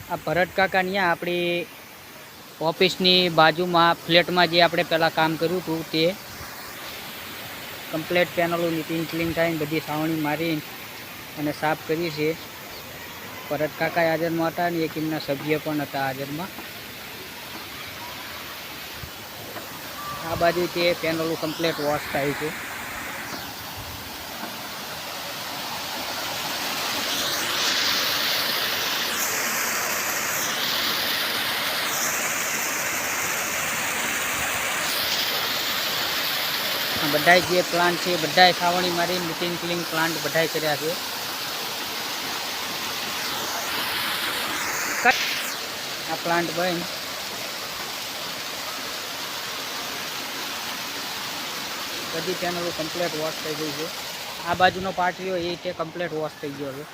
આ ભરત કાકા ત્યાં આપણી ઓફિસની બાજુમાં ફ્લેટમાં જે આપણે પહેલાં કામ કર્યું હતું તે કમ્પ્લેટ પેનલો નીતિન ક્લીન થઈને બધી સાવણી મારી અને સાફ કરી છે. ભરત કાકા હાજરમાં હતા અને એક એમના સભ્ય પણ હતા હાજરમાં. આ બાજુ તે પેનલો કમ્પ્લેટ વોશ થાય છે. બધાય જે પ્લાન્ટ છે બધાય સાવણી મારી નીતિન ક્લીન પ્લાન્ટ બધાય કર્યા છે. આ પ્લાન્ટ બંધ. બધી પેનલો કમ્પ્લેટ વોશ થઈ ગઈ છે. આ બાજુનો પાર્ટ રહ્યો એ તે કમ્પ્લેટ વોશ થઈ ગયો છે.